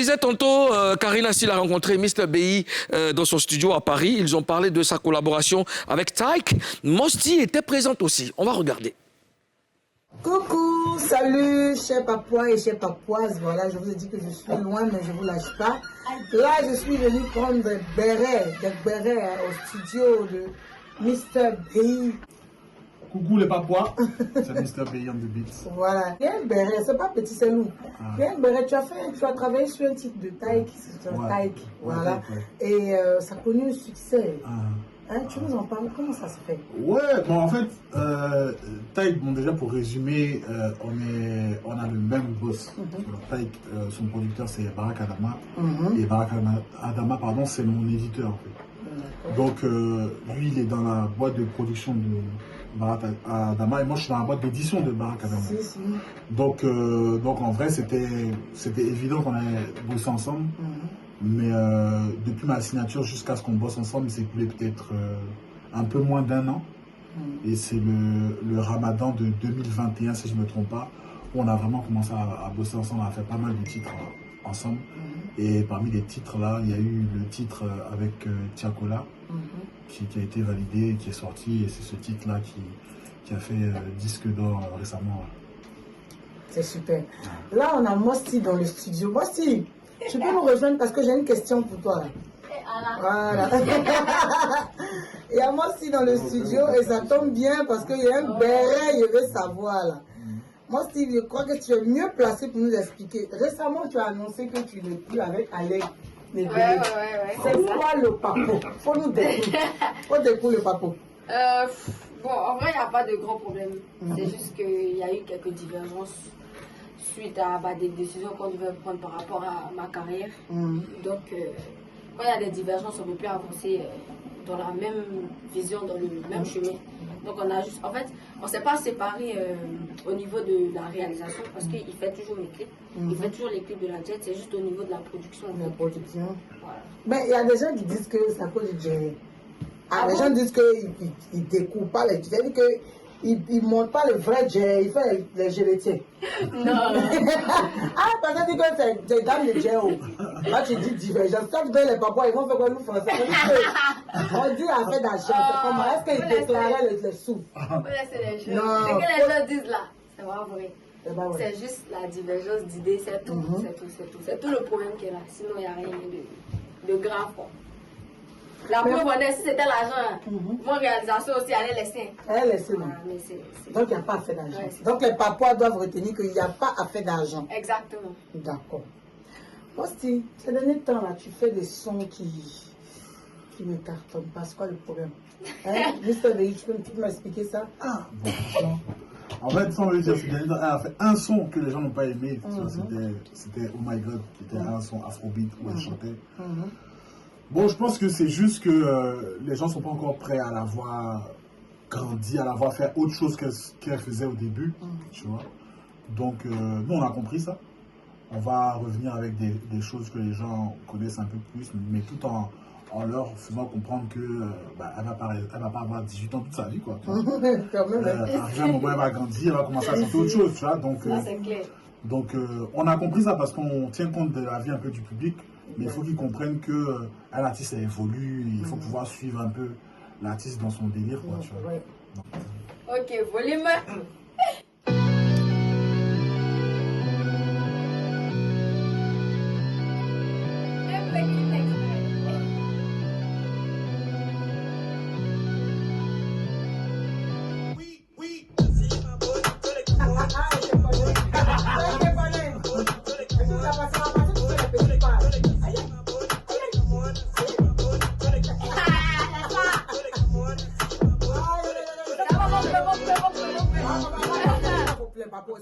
disais tantôt, Karina Steele a rencontré Mr. BI dans son studio à Paris. Ils ont parlé de sa collaboration avec Tyke. Mosty était présente aussi. On va regarder. Coucou, salut, chers papouas et chers papouases. Voilà, je vous ai dit que je suis loin, mais je ne vous lâche pas. Là, je suis venue prendre des bérets au studio de Mr. BI. Coucou les papouas, c'est Mr. BI on the beats. Voilà, il y a un béret, c'est pas petit, c'est lourd. Il y a un béret, tu as travaillé sur un titre de Tyke, Tyke, voilà. Et ça a connu un succès. Hein, tu nous en parles, comment ça se fait? Ouais, bon en fait, Tyke, bon déjà pour résumer, on a le même boss. Tyke, son producteur c'est Barak Adama, et Barak Adama, pardon, c'est mon éditeur en fait. Donc lui il est dans la boîte de production de Barak Adama et moi je suis dans la boîte d'édition de Barak Adama. Si. Donc en vrai c'était évident qu'on allait bosser ensemble. Mais depuis ma signature jusqu'à ce qu'on bosse ensemble, il s'est écoulé peut-être un peu moins d'1 an. Et c'est le Ramadan de 2021, si je ne me trompe pas, où on a vraiment commencé à bosser ensemble, on a fait pas mal de titres ensemble. Et parmi les titres là, il y a eu le titre avec Tiakola, qui a été validé, qui est sorti, et c'est ce titre là qui a fait disque d'or récemment. C'est super. Là, on a Mosty dans le studio. Mosty, tu peux nous rejoindre parce que j'ai une question pour toi. Voilà. Il y a Mosty dans le studio et ça tombe bien parce qu'il y a un béret, je veux savoir là. Mosty, je crois que tu es mieux placé pour nous expliquer. Récemment, tu as annoncé que tu n'es plus avec Alec. Ouais. C'est quoi le papo? Faut nous découvrir. Faut découvrir le papo. Bon, en vrai, il n'y a pas de grand problème. C'est juste qu'il y a eu quelques divergences suite à des décisions qu'on devait prendre par rapport à ma carrière. Donc, quand il y a des divergences, on ne peut plus avancer dans la même vision, dans le même chemin. Donc, on ne s'est pas séparés au niveau de la réalisation parce qu'il fait toujours mes clips. Il fait toujours les clips de la Jet, c'est juste au niveau de la production. La production. Voilà. Mais il y a des gens qui disent que c'est à cause de Jerry. Les gens disent qu'ils ne découpent pas les. C'est-à-dire qu'ils ne montrent pas le vrai Jerry, il fait les gélétiers. Non. Parce que tu dis que c'est dame de Jerry. Là, tu dis divergence. Quand tu donnes les papas, ils vont faire quoi nous français? On dit affaire d'argent. C'est comment? Est-ce qu'ils déclaraient les sous? Vous laissez les choses. Non. Ce que les gens disent là, c'est pas vrai. Ouais. C'est juste la divergence d'idées, c'est tout. C'est tout le problème qui est là. Sinon, il n'y a rien de grave. La preuve, si c'était l'argent, mon réalisation aussi allait laisser. Elle laisse, non. Donc, il n'y a pas affaire d'argent. Donc, les papas doivent retenir qu'il n'y a pas affaire d'argent. Exactement. D'accord. Mosty, ces derniers temps là, tu fais des sons qui ne cartonnent pas. C'est quoi le problème? Hein? Mr. BI, tu peux m'expliquer ça? Bon. En fait, sans le dire, elle a fait un son que les gens n'ont pas aimé. C'était Oh My God, qui était un son afrobeat où elle chantait. Bon, je pense que c'est juste que les gens ne sont pas encore prêts à la voir grandir, à la voir faire autre chose qu'elle faisait au début. Tu vois. Donc, nous, on a compris ça. On va revenir avec des choses que les gens connaissent un peu plus, mais tout en leur faisant comprendre que elle va pas avoir 18 ans toute sa vie, quoi. À un moment, elle va grandir, elle va commencer à chanter autre chose, tu vois. Donc, c'est clair. Donc, on a compris ça parce qu'on tient compte de la vie un peu du public, mais il faut qu'ils comprennent que un artiste évolue, il faut pouvoir suivre un peu l'artiste dans son délire, quoi, tu vois. Donc, ok, volume.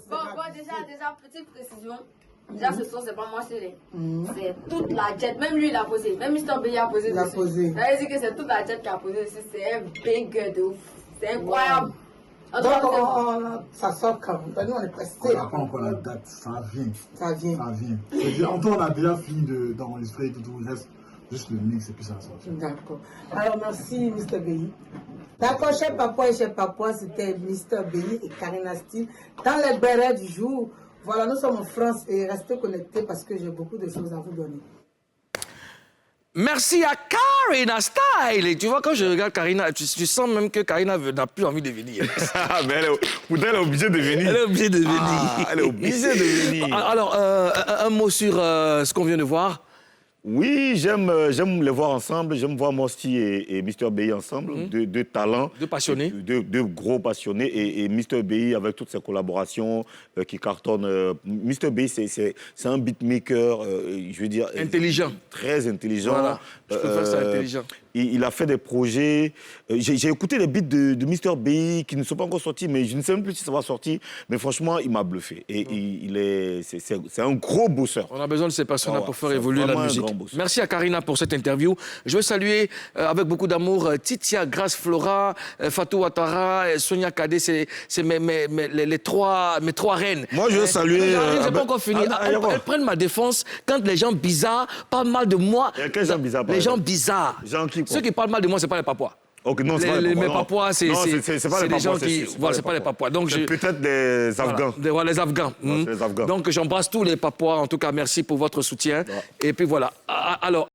Bon, déjà, petite précision. Déjà, ce son, c'est pas moi, c'est toute la Jet. Même lui, il a posé. Même Mr. B a posé. Il a posé. Ça veut dire que c'est toute la Jet qui a posé dessus. C'est un big de ouf. C'est incroyable. Ça sort quand même. Nous, on est pressés. On n'a pas encore la date, ça vient. Ça vient. En temps, on a déjà fini d'enregistrer et tout. Il reste juste le mix et puis ça va sortir. D'accord. Alors, merci, Mr. BI. D'accord, chers papois et chers papois, c'était Mr. BI et Karina Steele dans les bérets du jour Voilà, nous sommes en France et restez connectés parce que j'ai beaucoup de choses à vous donner. Merci à Karina Style. Et tu vois, quand je regarde Karina, tu sens même que Karina n'a plus envie de venir. Mais pourtant, elle est obligée de venir. Elle est obligée de venir. Elle est obligée de venir. Alors, un mot sur ce qu'on vient de voir. Oui, j'aime les voir ensemble. J'aime voir Mosty et Mr. Bailly ensemble. Deux talents. Deux passionnés. Deux gros passionnés. Et Mr. Bailly, avec toutes ses collaborations qui cartonnent. Mr. Bailly, c'est un beatmaker, je veux dire... Intelligent. Très intelligent. Voilà, je préfère ça, intelligent. Il a fait des projets. J'ai écouté les beats de Mr. Bailly qui ne sont pas encore sortis, mais je ne sais même plus si ça va sortir. Mais franchement, il m'a bluffé. Et c'est un gros bosseur. On a besoin de ces personnes pour faire évoluer la musique. Merci à Karina pour cette interview. Je veux saluer avec beaucoup d'amour Titia, Grace Flora, Fatou Ouattara, Sonia Kadé. C'est mes trois reines. Moi, je veux saluer... Je n'ai pas encore fini. Elles prennent ma défense quand les gens bizarres parlent mal de moi. Quels gens bizarres? Les gens bizarres. Ceux qui parlent mal de moi, ce n'est pas les Papouas. Okay, non, mes Papouas, c'est des gens qui... Voilà, ce n'est pas les Papouas. C'est peut-être des Afghans. Voilà, les Afghans. Les Afghans. Donc, j'embrasse tous les Papouas. En tout cas, merci pour votre soutien. Et puis voilà. Alors...